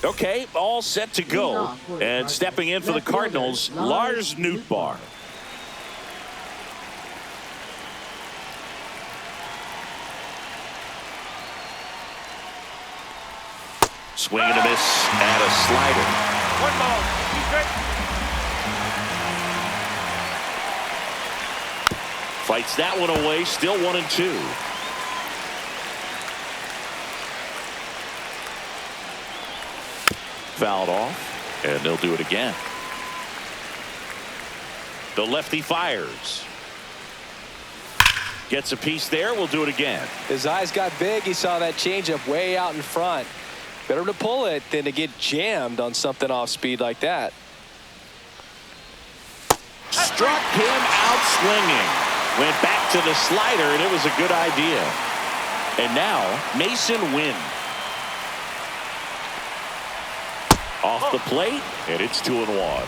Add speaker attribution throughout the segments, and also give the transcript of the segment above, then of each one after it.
Speaker 1: Okay, all set to go. And stepping in for the Cardinals, Lars Nootbaar. Swing and a miss and a slider.
Speaker 2: 1 ball.
Speaker 1: Fights that one away, still 1-2. Fouled off, and they'll do it again. The lefty fires. Gets a piece there, we'll do it again.
Speaker 3: His eyes got big. He saw that changeup way out in front. Better to pull it than to get jammed on something off speed like that.
Speaker 1: Struck him out swinging. Went back to the slider, and it was a good idea. And now, Mason Wynn. Off the plate, and it's 2-1.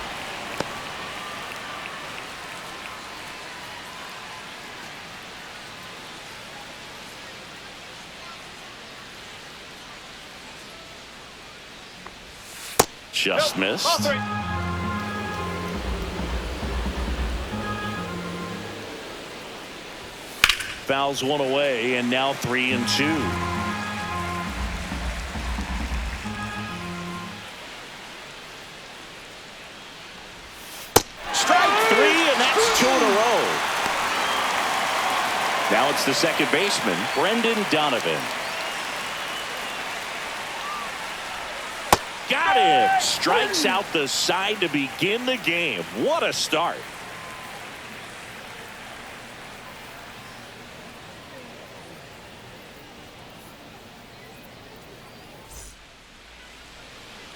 Speaker 1: Just missed. Fouls one away, and now 3-2. Now it's the second baseman, Brendan Donovan. Got him! Strikes out the side to begin the game. What a start.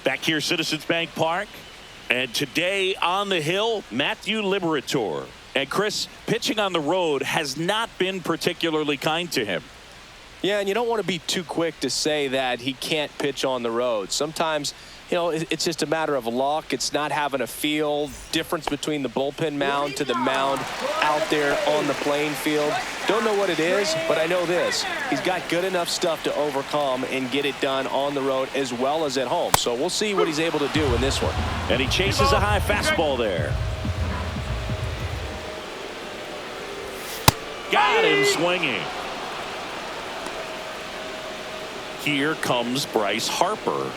Speaker 1: Back here, Citizens Bank Park. And today on the hill, Matthew Liberatore. And Chris, pitching on the road has not been particularly kind to him.
Speaker 3: Yeah, and you don't want to be too quick to say that he can't pitch on the road. Sometimes, you know, it's just a matter of luck. It's not having a feel difference between the bullpen mound to the mound out there on the playing field. Don't know what it is, but I know this. He's got good enough stuff to overcome and get it done on the road as well as at home. So we'll see what he's able to do in this one.
Speaker 1: And he chases a high fastball there. Got him swinging. Here comes Bryce Harper.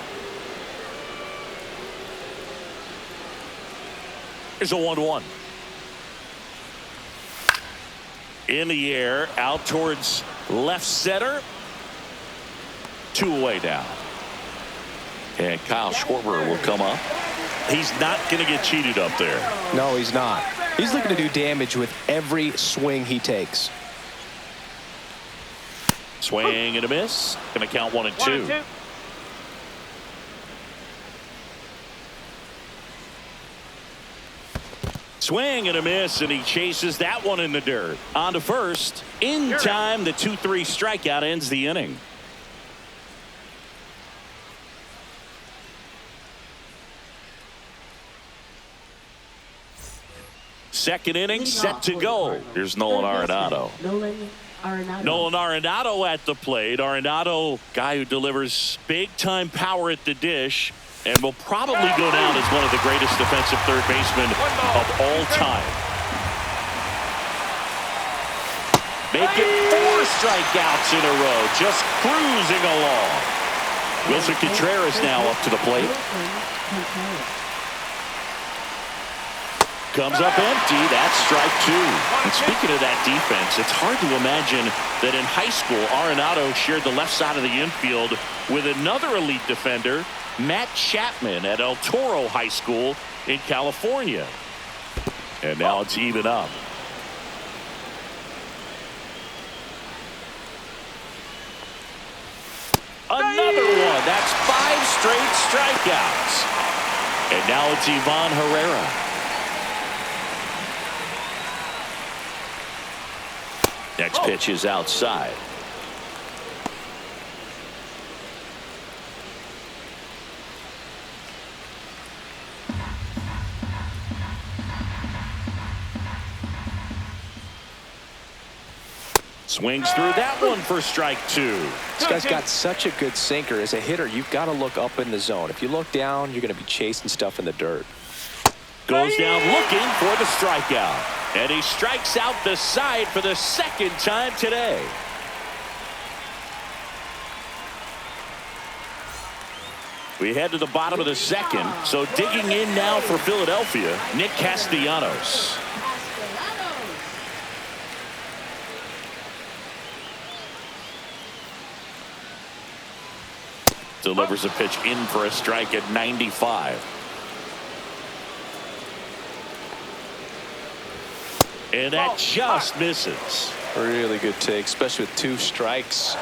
Speaker 1: Here's a 1-1. In the air, out towards left center. 2 away now. And Kyle Schwarber will come up. He's not going to get cheated up there.
Speaker 3: No, he's not. He's looking to do damage with every swing he takes.
Speaker 1: Swing and a miss. Going to count 1-2. Swing and a miss, and he chases that one in the dirt. On to first. In time, the 2-3 strikeout ends the inning. Second inning set to go. Here's Nolan Arenado. Nolan Arenado at the plate. Arenado, guy who delivers big-time power at the dish and will probably go down as one of the greatest defensive third basemen of all time. Making 4 strikeouts in a row, just cruising along. Wilson Contreras now up to the plate. Comes up empty. That's strike 2. And speaking of that defense, it's hard to imagine that in high school, Arenado shared the left side of the infield with another elite defender, Matt Chapman, at El Toro High School in California. And now it's even up. Another one. That's 5 straight strikeouts. And now it's Ivan Herrera. Next pitch is outside. Swings through that one for strike 2.
Speaker 3: This guy's got such a good sinker. As a hitter, you've got to look up in the zone. If you look down, you're going to be chasing stuff in the dirt.
Speaker 1: Goes down looking for the strikeout. And he strikes out the side for the second time today. We head to the bottom of the second. So digging in now for Philadelphia, Nick Castellanos. Delivers a pitch in for a strike at 95. And that just misses.
Speaker 3: Really good take, especially with 2 strikes.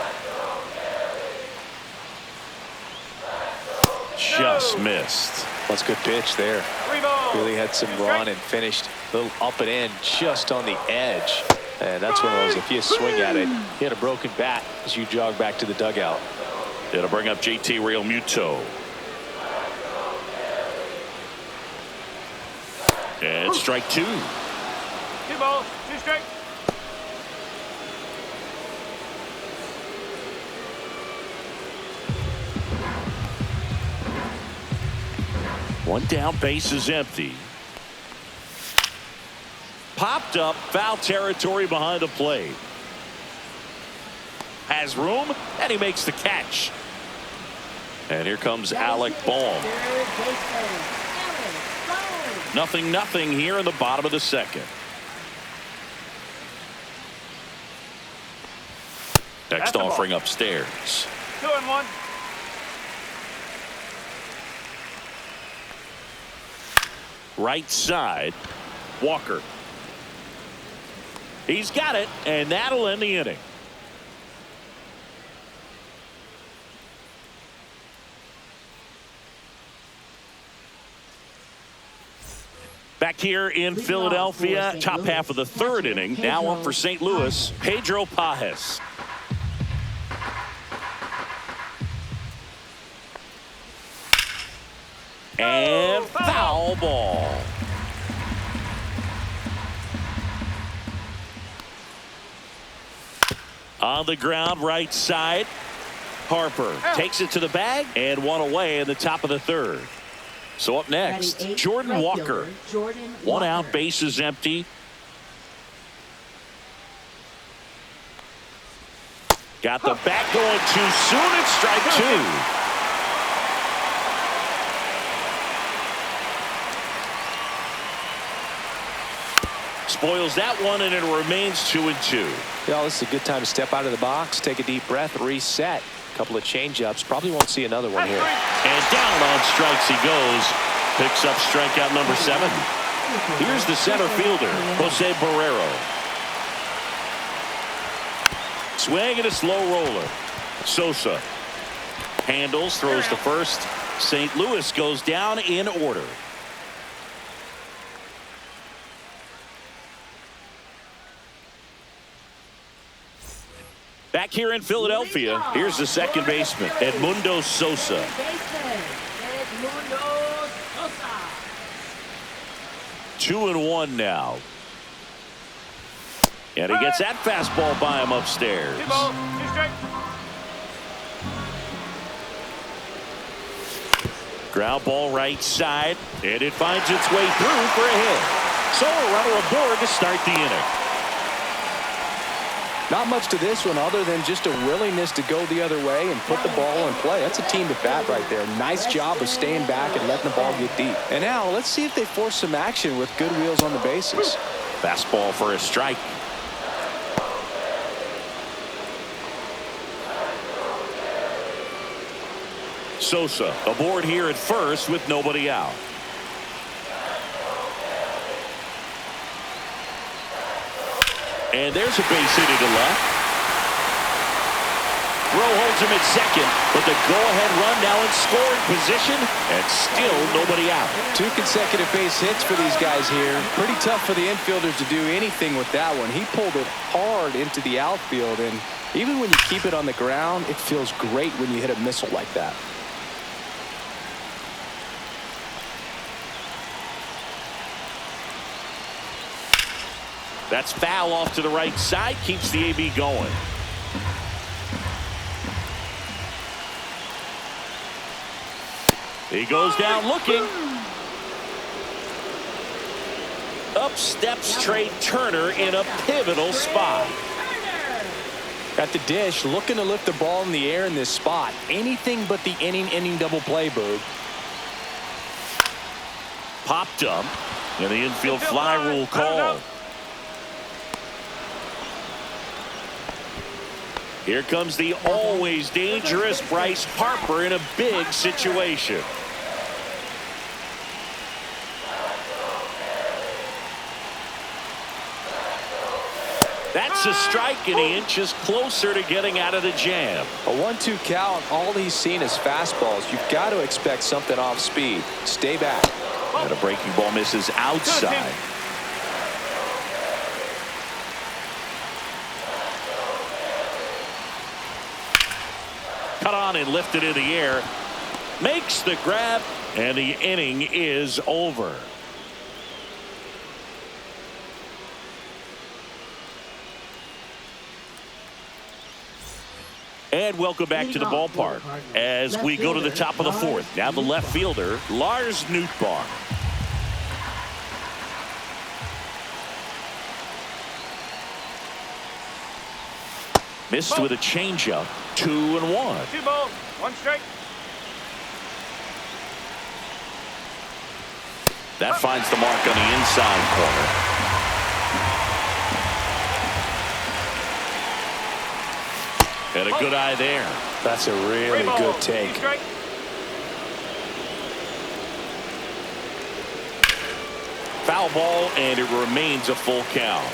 Speaker 1: Just missed.
Speaker 3: That's a good pitch there. Really had some run and finished a little up and in just on the edge. And that's one of those, if you swing at it, you hit a broken bat as you jog back to the dugout.
Speaker 1: It'll bring up JT Realmuto. And strike 2.
Speaker 2: 2 balls, 2 strikes.
Speaker 1: One down, base is empty. Popped up, foul territory behind the plate. Has room, and he makes the catch. And here comes Alec Bohm. 0-0 here in the bottom of the second. Next offering upstairs.
Speaker 2: 2-1.
Speaker 1: Right side, Walker. He's got it, and that'll end the inning. Back here in Philadelphia, top half of the third inning. Now up for St. Louis, Pedro Pajes. And foul ball. On the ground, right side. Harper takes it to the bag and one away in the top of the third. So up next, Jordan Walker. 1 out, base is empty. Got the bat going too soon. It's strike 2. Spoils that one, and it remains 2-2.
Speaker 3: Yeah, this is a good time to step out of the box, take a deep breath, reset. A couple of changeups. Probably won't see another one here.
Speaker 1: And down on strikes he goes. Picks up strikeout number 7. Here's the center fielder, Jose Barrero. Swing and a slow roller. Sosa handles, throws to first. St. Louis goes down in order. Back here in Philadelphia, here's the second baseman, Edmundo Sosa. 2-1 now. And he gets that fastball by him upstairs.
Speaker 2: 2 balls, 2 strikes.
Speaker 1: Ground ball right side, and it finds its way through for a hit. So a runner aboard to start the inning.
Speaker 3: Not much to this one other than just a willingness to go the other way and put the ball in play. That's a team at bat right there. Nice job of staying back and letting the ball get deep. And now let's see if they force some action with good wheels on the bases.
Speaker 1: Fastball for a strike. Sosa aboard here at first with nobody out. And there's a base hit to left. Rowe holds him at second, but the go-ahead run now in scoring position, and still nobody out.
Speaker 3: 2 consecutive base hits for these guys here. Pretty tough for the infielders to do anything with that one. He pulled it hard into the outfield, and even when you keep it on the ground, it feels great when you hit a missile like that.
Speaker 1: That's foul off to the right side. Keeps the AB going. He goes down looking. Up steps Trey Turner in a pivotal spot.
Speaker 3: At the dish, looking to lift the ball in the air in this spot. Anything but the inning double play, Boog.
Speaker 1: Popped up, and the infield fly rule call. Here comes the always dangerous Bryce Harper in a big situation. That's a strike, and he inches closer to getting out of the jam.
Speaker 3: A 1-2 count, all he's seen is fastballs. You've got to expect something off speed. Stay back.
Speaker 1: And a breaking ball misses outside. Cut on and lifted in the air. Makes the grab, and the inning is over. And welcome back to the ballpark as we go to the top of the fourth. Now the left fielder, Lars Nootbaar. Missed with a changeup. 2-1.
Speaker 2: 2 balls, 1 strike.
Speaker 1: That finds the mark on the inside corner. And a good eye there.
Speaker 3: That's a really good take.
Speaker 1: Foul ball, and it remains a full count.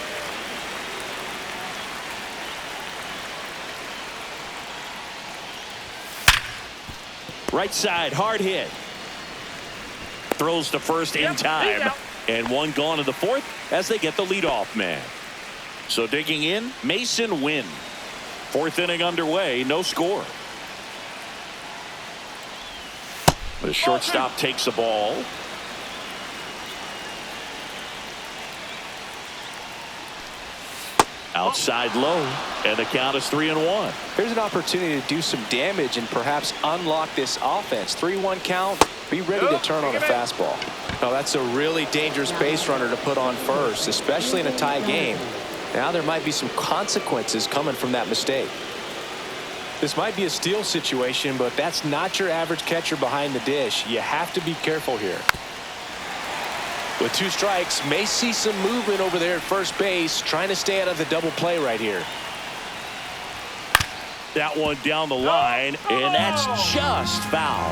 Speaker 1: Right side, hard hit. Throws to first in time. And one gone in the fourth as they get the leadoff man. So digging in, Mason Wynn. Fourth inning underway, no score. The shortstop takes the ball. Outside low, and the count is 3-1.
Speaker 3: Here's an opportunity to do some damage and perhaps unlock this offense. 3-1 count. Be ready to turn on a fastball. Now that's a really dangerous base runner to put on first, especially in a tie game. Now there might be some consequences coming from that mistake. This might be a steal situation, but that's not your average catcher behind the dish. You have to be careful here. With 2 strikes, may see some movement over there at first base, trying to stay out of the double play right here.
Speaker 1: That one down the line, and that's just foul.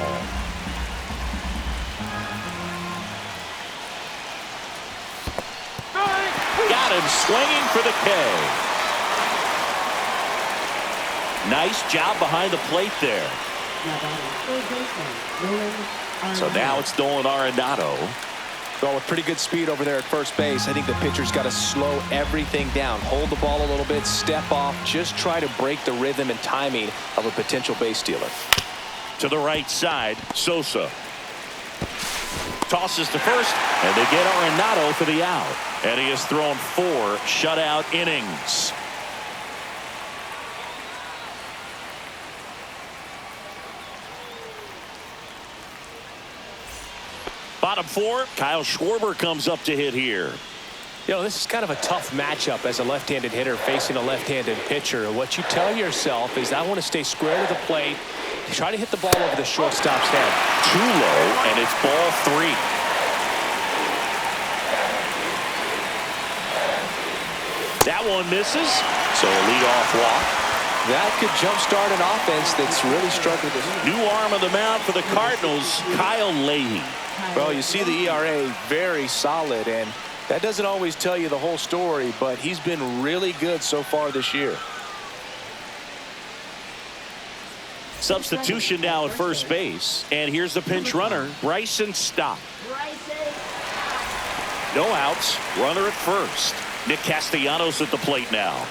Speaker 1: Got him swinging for the K. Nice job behind the plate there. So now it's Nolan Arenado.
Speaker 3: Well, with pretty good speed over there at first base, I think the pitcher's got to slow everything down. Hold the ball a little bit, step off, just try to break the rhythm and timing of a potential base stealer.
Speaker 1: To the right side, Sosa. Tosses to first, and they get Arenado for the out. And he has thrown 4 shutout innings. Bottom 4, Kyle Schwarber comes up to hit here.
Speaker 3: You know, this is kind of a tough matchup as a left-handed hitter facing a left-handed pitcher. What you tell yourself is I want to stay square to the plate, try to hit the ball over the shortstop's head.
Speaker 1: Too low, and it's ball 3. That one misses, so a leadoff walk.
Speaker 3: That could jumpstart an offense that's really struggled.
Speaker 1: New arm of the mound for the Cardinals, Kyle Leahy.
Speaker 3: Well, you see the ERA very solid, and that doesn't always tell you the whole story, but he's been really good so far this year.
Speaker 1: Substitution now at first base, and here's the pinch runner, Bryson Stott. No outs, runner at first. Nick Castellanos at the plate now.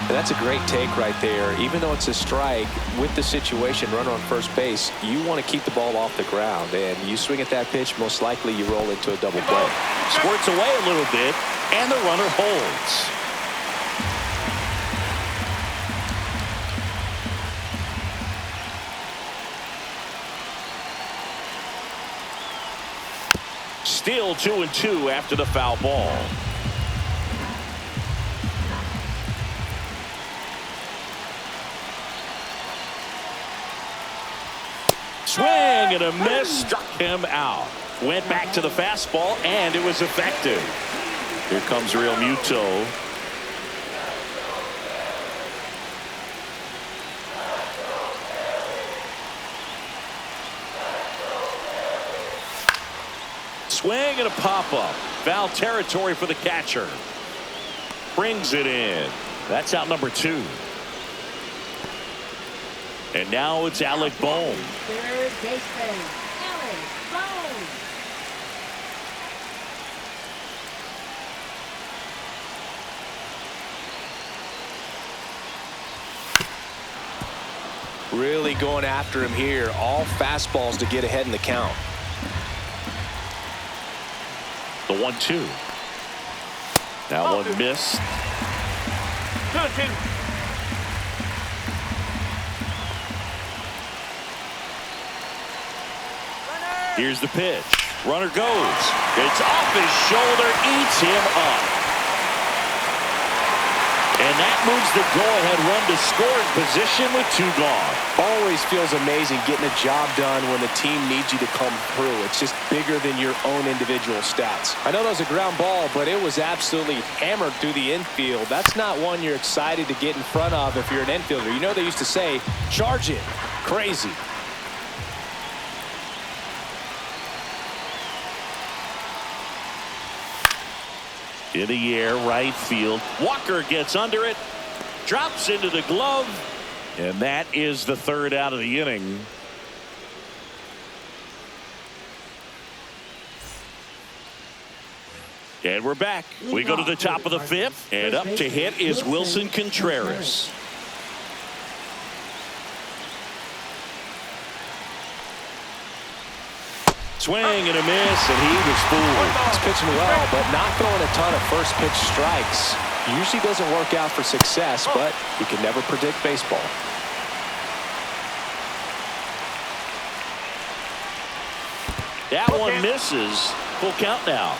Speaker 3: And that's a great take right there. Even though it's a strike, with the situation, runner on first base, you want to keep the ball off the ground. And you swing at that pitch, most likely you roll into a double play.
Speaker 1: Squirts away a little bit, and the runner holds. Still 2-2 after the foul ball. Swing and a miss, struck him out. Went back to the fastball, and it was effective. Here comes Real Muto. Swing and a pop-up. Foul territory for the catcher. Brings it in. That's out number 2. And now it's Alec Bohm.
Speaker 4: Third baseman, Alec Bohm.
Speaker 3: Really going after him here. All fastballs to get ahead in the count.
Speaker 1: The 1-2. That one missed.
Speaker 2: 2-2.
Speaker 1: Here's the pitch. Runner goes. It's off his shoulder, eats him up. And that moves the go-ahead run to scoring position with 2 gone.
Speaker 3: Always feels amazing getting a job done when the team needs you to come through. It's just bigger than your own individual stats. I know that was a ground ball, but it was absolutely hammered through the infield. That's not one you're excited to get in front of if you're an infielder. You know they used to say, charge it. Crazy.
Speaker 1: In the air, right field. Walker gets under it, drops into the glove, and that is the 3rd out of the inning. And we're back. We go to the top of the 5th, and up to hit is Wilson Contreras. Swing and a miss, and he was fooled.
Speaker 3: He's pitching well, but not throwing a ton of first pitch strikes. Usually doesn't work out for success, but you can never predict baseball.
Speaker 1: That one misses. Full count now.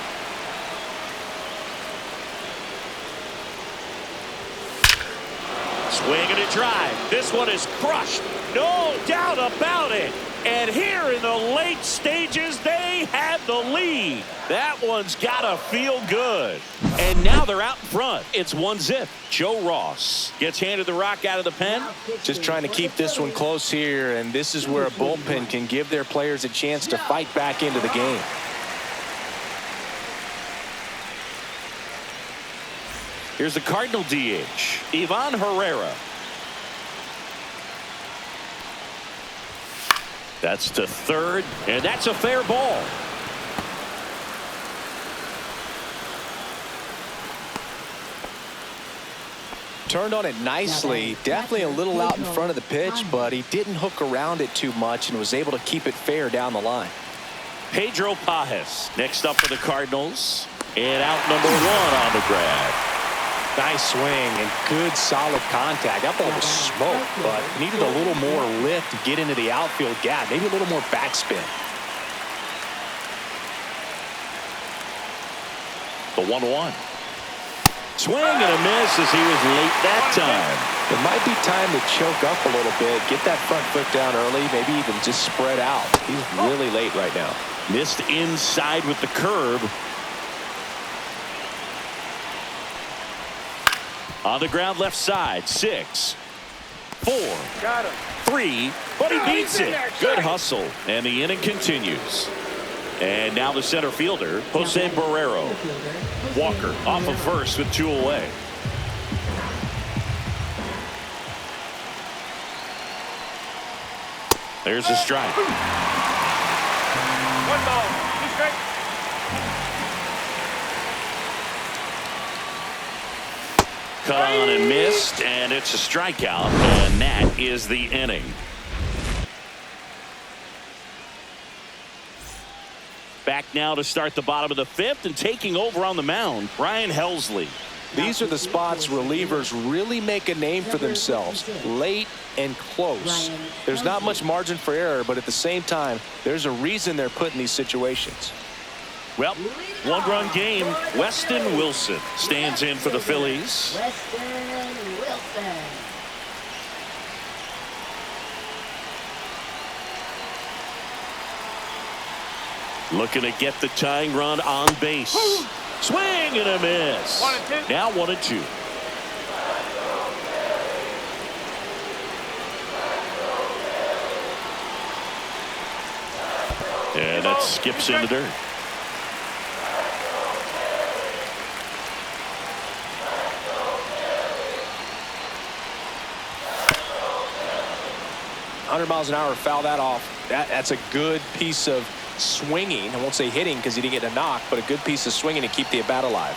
Speaker 1: Swing and a drive. This one is crushed. No doubt about it. And here in the late stages, they had the lead. That one's got to feel good. And now they're out in front. It's 1-0. Joe Ross gets handed the rock out of the pen.
Speaker 3: Just trying to keep this one close here, and this is where a bullpen can give their players a chance to fight back into the game.
Speaker 1: Here's the Cardinal DH, Ivan Herrera. That's to 3rd, and that's a fair ball.
Speaker 3: Turned on it nicely. Definitely a little out in front of the pitch, but he didn't hook around it too much and was able to keep it fair down the line.
Speaker 1: Pedro Pajes next up for the Cardinals, and out number 1 on the grab.
Speaker 3: Nice swing and good solid contact. That ball was smoked, but needed a little more lift to get into the outfield gap. Maybe a little more backspin.
Speaker 1: The 1-1. Swing and a miss as he was late that time.
Speaker 3: It might be time to choke up a little bit, get that front foot down early, maybe even just spread out. He's really late right now.
Speaker 1: Missed inside with the curve. On the ground left side, 6, 4, 3, but he beats it. Good hustle, and the inning continues. And now the center fielder, Jose Barrero. Walker off of first with 2 away. There's a strike.
Speaker 2: 1 ball, 2 strikes.
Speaker 1: Cut on and miss. missed, and it's a strikeout, and that is the inning. Back now to start the bottom of the fifth, and taking over on the mound, Ryan Helsley.
Speaker 3: These are the spots relievers really make a name for themselves, late and close. There's not much margin for error, but at the same time, there's a reason they're put in these situations.
Speaker 1: Well, one-run game. Weston Wilson stands in for the Phillies.
Speaker 4: Weston Wilson.
Speaker 1: Looking to get the tying run on base. Swing and a miss.
Speaker 2: 1-2.
Speaker 1: Now 1-2. And that skips in the dirt.
Speaker 3: miles an hour, foul that off. That's a good piece of swinging. I won't say hitting because he didn't get a knock, but a good piece of swinging to keep the at bat alive.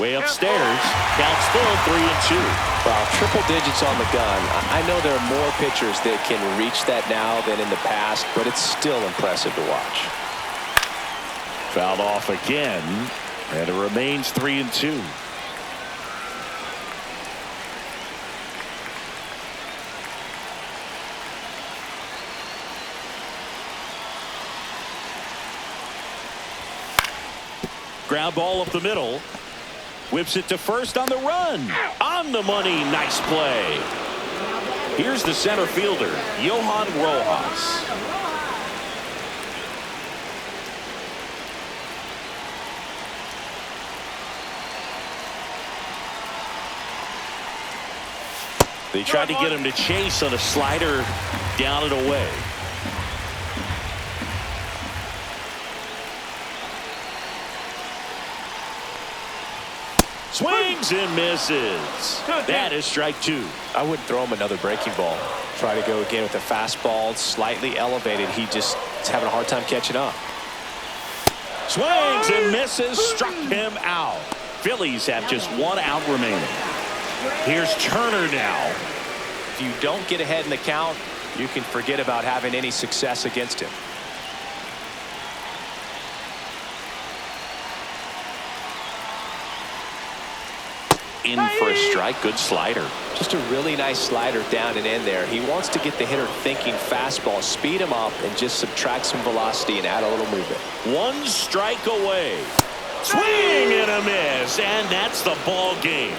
Speaker 1: Way upstairs. Counts full, 3-2.
Speaker 3: Wow, triple digits on the gun. I know there are more pitchers that can reach that now than in the past, but it's still impressive to watch.
Speaker 1: Fouled off again, and it remains 3-2. Ground ball up the middle. Whips it to first on the run. On the money. Nice play. Here's the center fielder, Johan Rojas. They tried to get him to chase on a slider down and away. Swings and misses. That is strike two.
Speaker 3: I wouldn't throw him another breaking ball. Try to go again with a fastball, slightly elevated. He just is having a hard time catching up.
Speaker 1: Swings and misses. Struck him out. Phillies have just one out remaining. Here's Turner now.
Speaker 3: If you don't get ahead in the count, you can forget about having any success against him.
Speaker 1: In for a strike. Good slider.
Speaker 3: Just a really nice slider down and in there. He wants to get the hitter thinking fastball, speed him up, and just subtract some velocity and add a little movement.
Speaker 1: One strike away. Swing and a miss, and that's the ball game.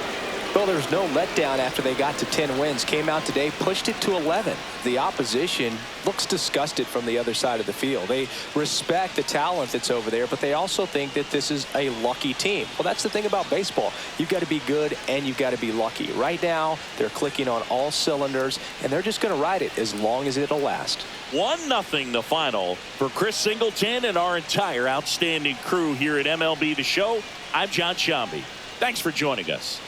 Speaker 3: Well, there's no letdown after they got to 10 wins. Came out today, pushed it to 11. The opposition looks disgusted from the other side of the field. They respect the talent that's over there, but they also think that this is a lucky team. Well, that's the thing about baseball. You've got to be good and you've got to be lucky. Right now, they're clicking on all cylinders, and they're just going to ride it as long as it'll last.
Speaker 1: 1-0 the final. For Chris Singleton and our entire outstanding crew here at MLB The Show, I'm John Shambi. Thanks for joining us.